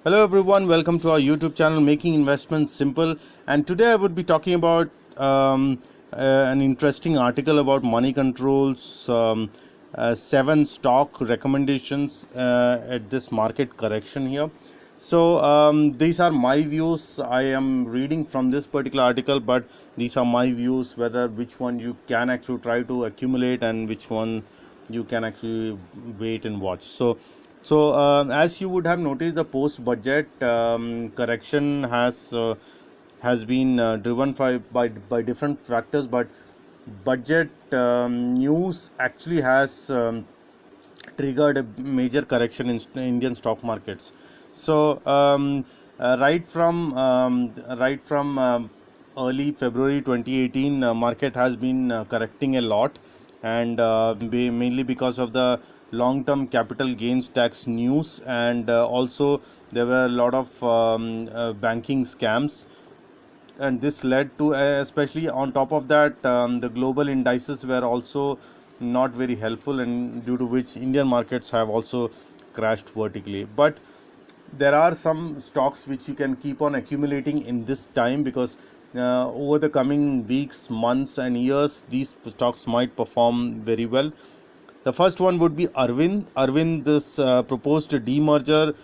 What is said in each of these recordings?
Hello everyone, welcome to our YouTube channel Making Investments Simple. And today I would be talking about an interesting article about money controls, 7 stock recommendations at this market correction here. So these are my views. I am reading from this particular article, but these are my views, whether which one you can actually try to accumulate and which one you can actually wait and watch. So as you would have noticed, the post-budget correction has been driven by different factors, but budget news actually has triggered a major correction in Indian stock markets. So right from early February 2018, market has been correcting a lot, and mainly because of the long-term capital gains tax news, and also there were a lot of banking scams, and this led to especially on top of that, the global indices were also not very helpful, and due to which Indian markets have also crashed vertically. But there are some stocks which you can keep on accumulating in this time, because over the coming weeks, months and years, these stocks might perform very well. The first one would be Arvind. This proposed demerger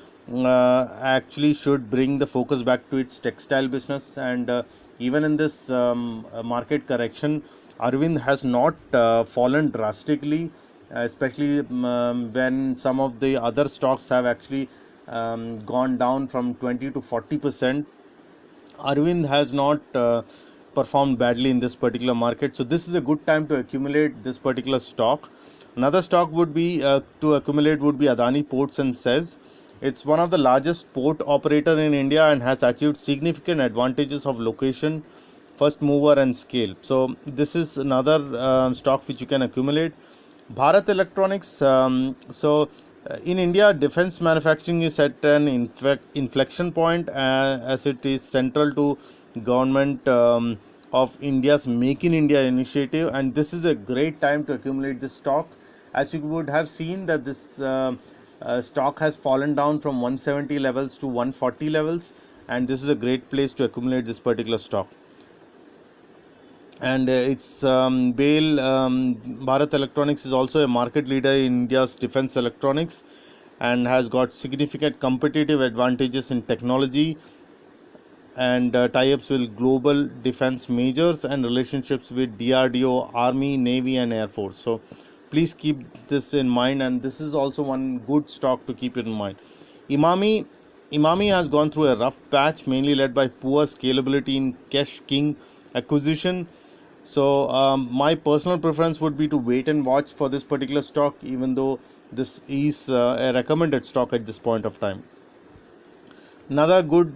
actually should bring the focus back to its textile business, and even in this market correction, Arvind has not fallen drastically, especially when some of the other stocks have actually gone down from 20 to 40%. Arvind has not performed badly in this particular market, so this is a good time to accumulate this particular stock. Another stock would be to accumulate would be Adani Ports and SEZ. It's one of the largest port operator in India and has achieved significant advantages of location, first mover and scale. So this is another stock which you can accumulate. Bharat Electronics. In India, defense manufacturing is at an inflection point, as it is central to government of India's Make in India initiative, and this is a great time to accumulate this stock. As you would have seen that this stock has fallen down from 170 levels to 140 levels, and this is a great place to accumulate this particular stock. And it's Bharat Electronics is also a market leader in India's defense electronics and has got significant competitive advantages in technology and tie-ups with global defense majors and relationships with DRDO, Army, Navy and Air Force. So please keep this in mind, and this is also one good stock to keep in mind. Imami has gone through a rough patch, mainly led by poor scalability in Cash King acquisition. So my personal preference would be to wait and watch for this particular stock, even though this is a recommended stock at this point of time. Another good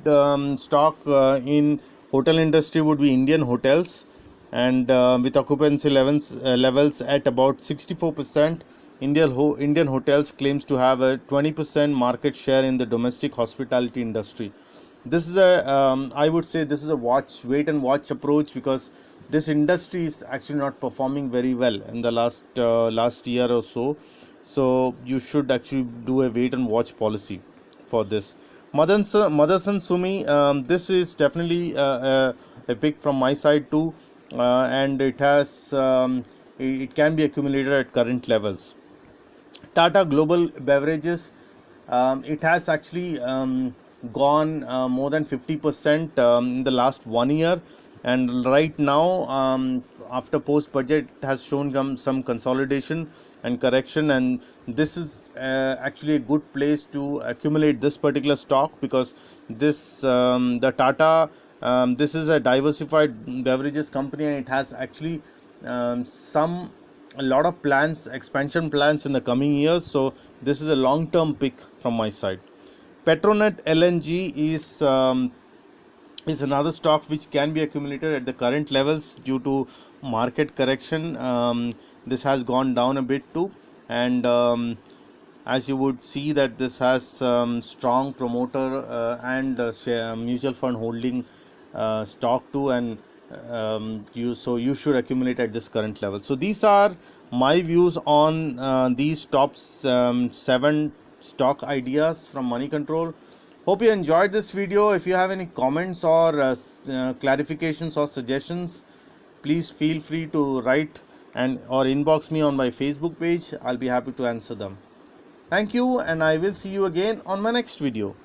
stock in hotel industry would be Indian Hotels, and with occupancy levels at about 64%, Indian Hotels claims to have a 20% market share in the domestic hospitality industry. This is a I would say this is a wait and watch approach, because this industry is actually not performing very well in the last year or so. So you should actually do a wait and watch policy for this. Motherson Sumi, this is definitely a pick from my side too, and it can be accumulated at current levels. Tata Global Beverages, it has actually gone more than 50% in the last 1 year, and right now, after post budget, it has shown some consolidation and correction, and this is actually a good place to accumulate this particular stock, because the Tata, this is a diversified beverages company, and it has actually a lot of expansion plans in the coming years. So this is a long term pick from my side. Petronet LNG is another stock which can be accumulated at the current levels due to market correction. This has gone down a bit too, and as you would see that this has strong promoter and mutual fund holding stock too, and you should accumulate at this current level. So these are my views on these top 7 stock ideas from Money Control. Hope you enjoyed this video. If you have any comments or clarifications or suggestions, please feel free to write and or inbox me on my Facebook page. I'll be happy to answer them. Thank you, and I will see you again on my next video.